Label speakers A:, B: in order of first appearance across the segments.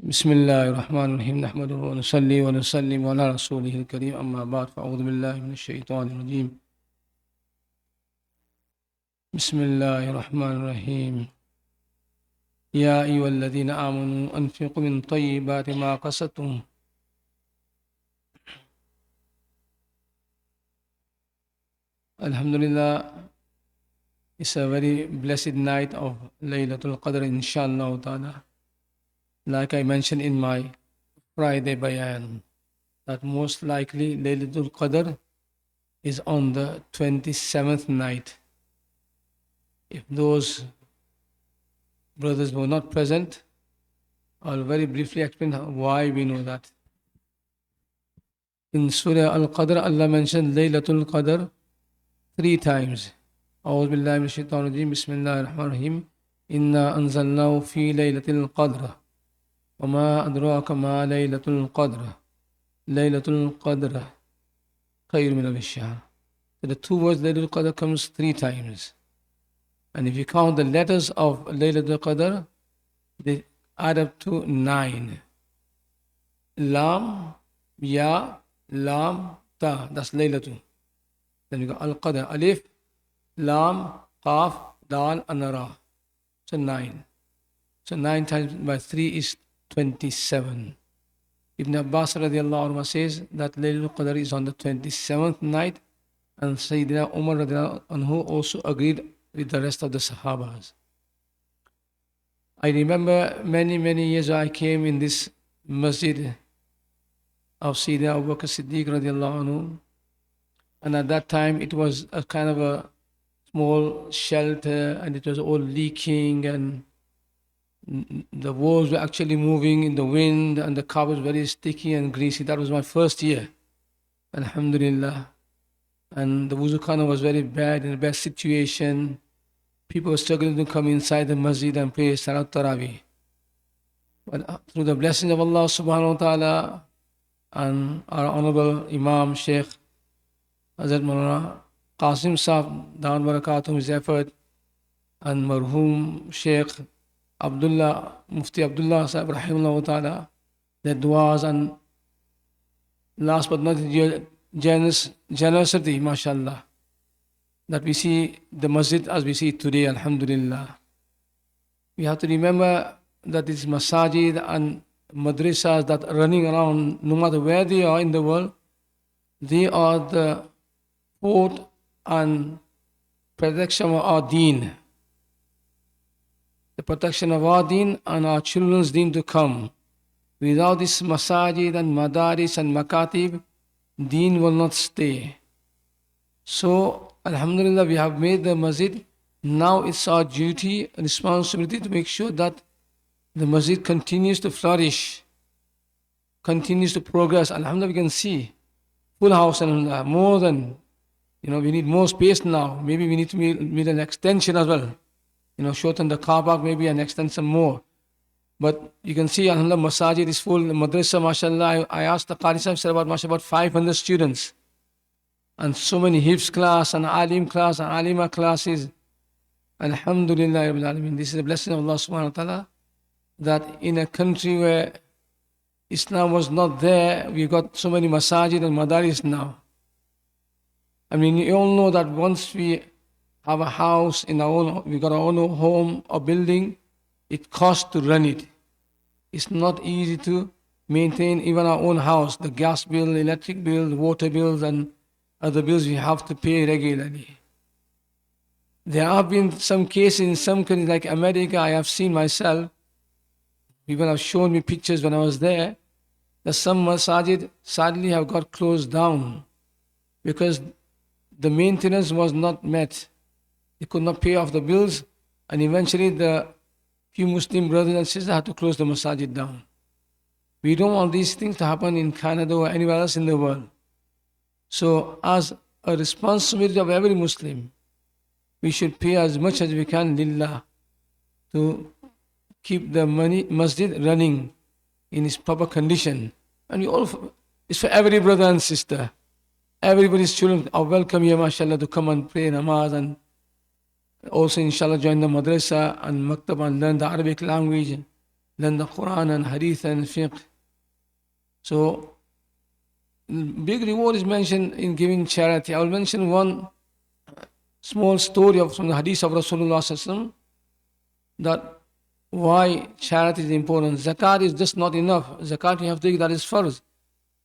A: बिस्मिल्लाहिर्रहमानिर्रहीम नहमदुहु व नसल्ली व नसल्लिम अला रसूलिहिल करीम अम्मा बाद फ़अऊज़ु बिल्लाहि मिनश शैतानिर रजीम बिस्मिल्लाहिर्रहमानिर्रहीम या अय्युहल्लज़ीना आमनू अनफ़िक़ू मिन तय्यिबाति मा कसबतुम Alhamdulillah, it's a very blessed night of Laylatul Qadr, inshallah ta'ala. Like I mentioned in my Friday bayan, that most likely Laylatul Qadr is on the 27th night. If those brothers were not present, I'll very briefly explain why we know that. In Surah Al-Qadr, Allah mentioned Laylatul Qadr 3 times. أعوذ بالله من الشيطان الرجيم بسم الله الرحمن الرحيم إنا أنزلناه في ليلة القدر وما أدراك ما ليلة القدر ليلة القدر خير من ألف الشهر. So the two words Laylatul Qadr comes 3 times. And if you count the letters of Laylatul Qadr, they add up to 9. Lam, Ya, Lam, Ta. That's Laylatul. Then you got Al-Qadr. Alif, Lam, Qaf, Dal, and Ra. So 9. So 9 times by 3 is 27. Ibn Abbas radiallahu anhu says that Laylatul Qadr is on the 27th night, and Sayyidina Umar radiallahu anhu also agreed with the rest of the Sahabas. I remember many years I came in this masjid of Sayyidina Abu Bakr Siddiq radiallahu anhu, and at that time it was a kind of a small shelter, and it was all leaking, and the walls were actually moving in the wind, and the carpet was very sticky and greasy. That was my first year, alhamdulillah. And the wuzu khana was very bad, in a bad situation. People were struggling to come inside the masjid and pray Salat Tarawih. But through the blessings of Allah subhanahu wa ta'ala and our honorable Imam Sheikh Hazrat Maulana Qasim Sahab, Dawan Barakatuh, his effort, and Marhum Sheikh Abdullah, Mufti Abdullah Sahib Rahimahullah ta'ala, their du'as, and last but not least, generosity, mashallah, that we see the masjid as we see it today, alhamdulillah. We have to remember that these masajid and madrasas that are running around, no matter where they are in the world, they are the fort and protection of our deen. The protection of our deen and our children's deen to come. Without this masajid and madaris and makatib, deen will not stay. So, alhamdulillah, we have made the masjid. Now it's our duty and responsibility to make sure that the masjid continues to flourish, continues to progress. Alhamdulillah, we can see full house, and more than, we need more space now. Maybe we need to make an extension as well. Shorten the car park maybe and extend some more. But you can see, alhamdulillah, masajid is full. Madrasa, mashallah, I asked the Qari Sahib, said about 500 students. And so many Hifz class and Alim class and Alima classes. Alhamdulillah, this is a blessing of Allah subhanahu wa ta'ala, that in a country where Islam was not there, we got so many masajid and madaris now. You all know that once we have a house we got our own home or building, it costs to run it. It's not easy to maintain even our own house. The gas bill, electric bill, water bills, and other bills we have to pay regularly. There have been some cases in some countries like America, I have seen myself. People have shown me pictures when I was there, that some masajid sadly have got closed down because the maintenance was not met. They could not pay off the bills, and eventually the few Muslim brothers and sisters had to close the masajid down. We don't want these things to happen in Canada or anywhere else in the world. So as a responsibility of every Muslim, we should pay as much as we can lillah to keep the masjid running in its proper condition. And it's for every brother and sister. Everybody's children are welcome here, mashallah, to come and pray namaz, and also inshallah join the madrasa and maktab and learn the Arabic language than the Quran and Hadith and Fiqh. So, big reward is mentioned in giving charity. I will mention one small story from the Hadith of Rasulullah Sallallahu Alaihi Wasallam, that why charity is important. Zakat is just not enough. Zakat you have to take, that is farz.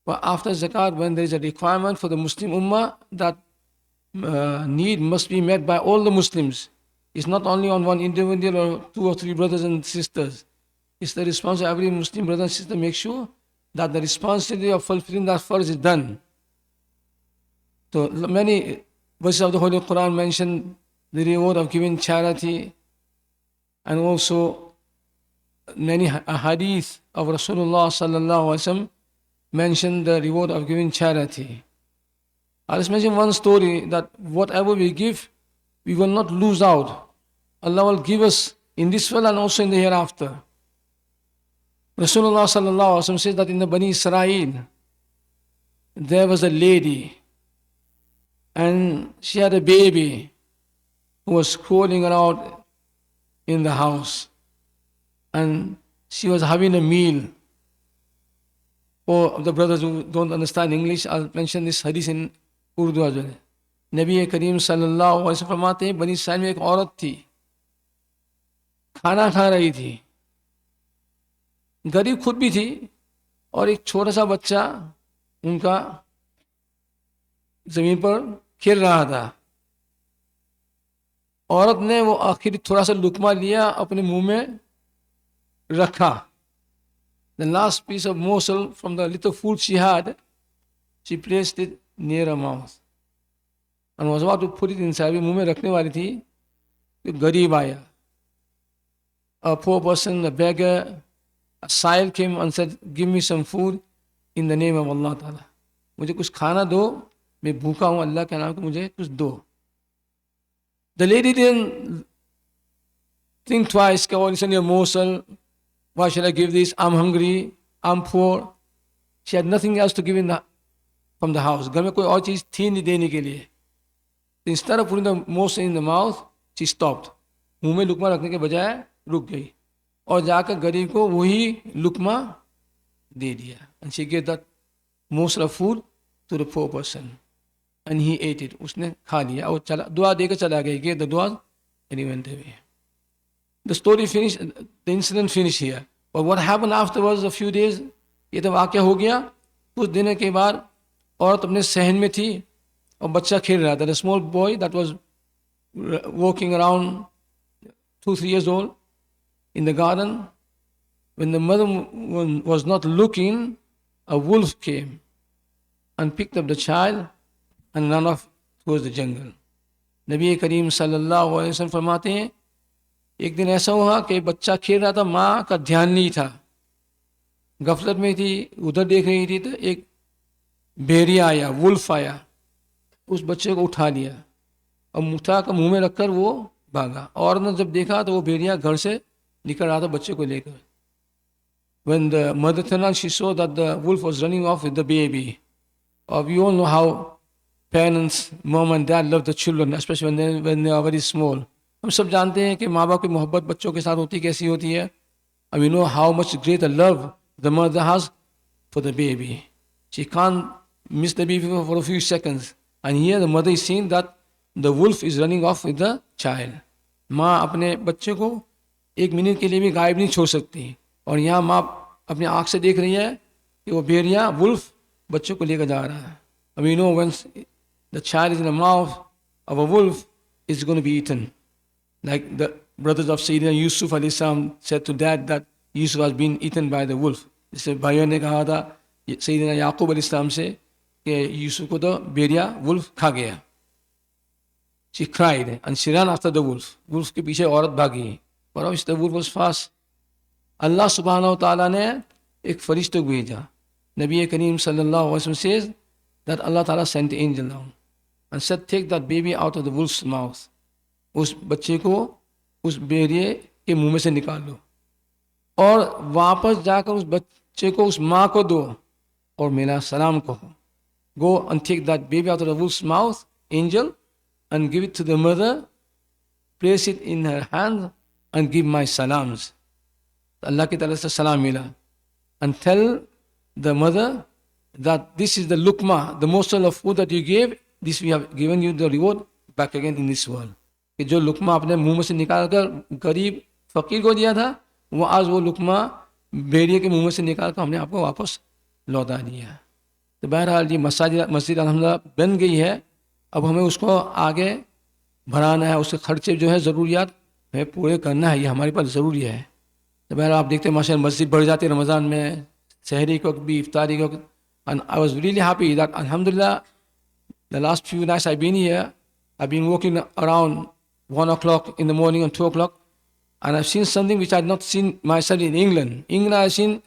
A: But after zakat, when there is a requirement for the Muslim ummah, that need must be met by all the Muslims. It's not only on one individual or two or three brothers and sisters. It's the responsibility of every Muslim brother and sister to make sure that the responsibility of fulfilling that farz is done. So many verses of the Holy Quran mention the reward of giving charity, and also many hadith of Rasulullah sallallahu alaihi wasallam mention the reward of giving charity. I'll just mention one story, that whatever we give, we will not lose out. Allah will give us in this world and also in the hereafter. Rasulullah sallallahu alaihi wasallam says that in the Bani Israel, there was a lady, and she had a baby who was crawling around in the house, and she was having a meal. For the brothers who don't understand English, I'll mention this hadith in Urdu as well. Nabi Kareem sallallahu alaihi wasallam फरमाते हैं, बनी Israel में एक औरत थी, खाना खा रही थी, गरीब खुद भी थी, और एक छोटा सा बच्चा उनका जमीन पर खेल रहा था. औरत ने वो आखिर थोड़ा सा लुकमा लिया, अपने मुंह में रखा. The last piece of morsel from the little food she had, she placed it near her mouth and was about to put it inside. मुंह में रखने वाली थी, तो गरीब आया. A poor person, a beggar, a sahil came and said, give me some food in the name of Allah Ta'ala. मुझे कुछ खाना दो, मैं भूखा हूँ, अल्लाह के नाम को मुझे कुछ दो. The lady didn't think twice, oh, it's only a morsel. Why should I give this? I'm hungry, I'm poor. She had nothing else to give from the house. घर में कोई और चीज थी नहीं देने के लिए. Instead of putting the morsel in the mouth, she stopped. मुंह में लुकमा रखने के बजाय रुक गई, और जाकर गरीब को वही लुकमा दे दिया. And she gave that morsel of food to the poor person, and he ate it. उसने खा लिया और चला, दुआ देकर चला गया. Gave the dua and he went away. The story finished, the incident finished here. But what happened afterwards, a few days, ये तो वाक़या हो गया. कुछ दिन के बाद औरत अपने सहन में थी और बच्चा खेल रहा था. The small boy that was walking around 2-3 years old in the garden. When the mother was not looking, a wolf came and picked up the child and ran off towards the jungle. नबी करीम सल्लल्लाहु अलैहि वसल्लम फरमाते हैं, एक दिन ऐसा हुआ कि बच्चा खेल रहा था, माँ का ध्यान नहीं था, गफलत में थी, उधर देख रही थी, तो एक भेड़िया आया, वुल्फ आया, उस बच्चे को उठा लिया और उठा कर मुंह में रखकर वो भागा. और ने जब देखा तो वो भेड़िया घर से निकल रहा था बच्चे को लेकर. When the mother turned around, she saw that the wolf was running off with the baby. We all know how parents, mom and dad love the children, especially when they are very small. हम सब जानते हैं कि माँ बाप की मोहब्बत बच्चों के साथ होती कैसी होती है. And we know how much greater love the mother has for the baby. She can't miss the baby for a few seconds. And here the mother is seeing that the wolf is running off with the child. माँ अपने बच्चे को एक minute के लिए भी गायब नहीं छोड़ सकती, और यहाँ माँ अपनी आँख से देख रही है कि वो भेड़िया वुल्फ बच्चों को लेकर जा रहा है. And we know once the child is in the mouth of a wolf, it's going to be eaten. Like the brothers of Sayyidina Yusuf alayhi salam said to dad that Yusuf was being eaten by the wolf. जैसे भाइयों ने कहा था सैयदना याकूब alayhi salam से कि यूसुफ को तो भेड़िया wolf खा गया. She cried and she ran after the wolf. Wolf के पीछे औरत भागी. But obviously the wolf was fast. अल्लाह सुब्हानहु व तआला ने एक फरिश्ते को भेजा. नबी करीम सल्लल्लाहु अलैहि वसल्लम says that Allah Ta'ala sent the angel down and said, take that baby out of the wolf's mouth. उस बच्चे को उस भेड़िए के मुंह में से निकाल लो और वापस जाकर उस बच्चे को उस माँ को दो और मेरा सलाम कहो. Go and take that baby out of the wolf's mouth, angel, and give it to the mother, place it in her hand and give my salams. तो अल्लाह की तरफ से सलाम मिला. And tell the mother that this is the lukma, the morsel of food that you gave, this we have given you the reward back again in this world. कि जो लुकमा अपने मुंह में से निकाल कर गरीब फकीर को दिया था, वो आज वो लुकमा भेड़िए के मुंह में से निकाल कर हमने आपको वापस लौटा दिया. तो बहरहाल ये मस्जिद अल्हम्दुलिल्लाह बन गई है. अब हमें उसको आगे बढ़ाना है, उसके खर्चे जो है ज़रूरियात हमें पूरे करना है, ये हमारे पास ज़रूरी है. तो बहरहाल आप देखते हैं माशाअल्लाह मस्जिद बढ़ जाती है रमज़ान में, सहरी के वक्त भी, इफ्तारी के वक्त. And I was really happy that Alhamdulillah, the last few nights I've been here, I've been walking around 1 o'clock in the morning and 2 o'clock, and I've seen something which I've not seen myself in England. England, I've seen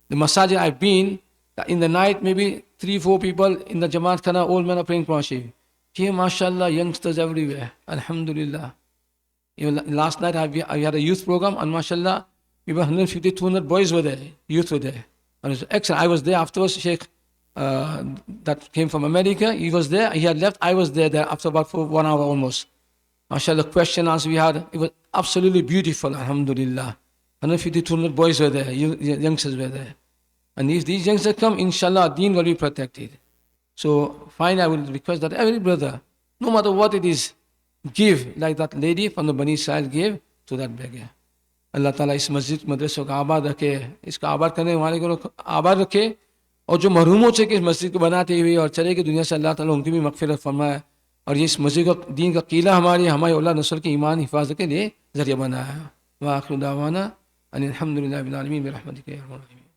A: the masajid I've been, that in the night maybe 3-4 people in the Jamaat Khana, old men are praying Quran Sharif. Here, mashallah, youngsters everywhere. Alhamdulillah. Even last night I had a youth program, and mashallah, maybe 150, 200 boys were there, youth were there. And it was excellent. I was there afterwards, Sheikh that came from America, he was there, he had left, I was there after about 1 hour almost. MashaAllah, question answer we had, it was absolutely beautiful, alhamdulillah. 150, 200 boys were there, youngsters were there. And if these youngsters come, inshallah, deen will be protected. So finally I will request that every brother, no matter what it is, give, like that lady from the Bani Israel gave to that beggar. Allah Ta'ala इस मस्जिद मदरसों का आबाद रखे, इसका आबाद करने वाले को आबाद रखे, और जो महरूमों से कि इस मस्जिद को बनाते हुए और चले गए दुनिया से, अल्लाह ताला उनकी भी मग़फ़िरत फरमाए. और ये इस मस्जिद का दीन का कीला हमारी औलाद नस्ल की ईमान हिफाजत के लिए ज़रिया बनाया. व आखिर दावाना अनिल हम्दुलिल्लाहि रब्बिल आलमीन बिरहमतिका या अरहमर राहिमीन.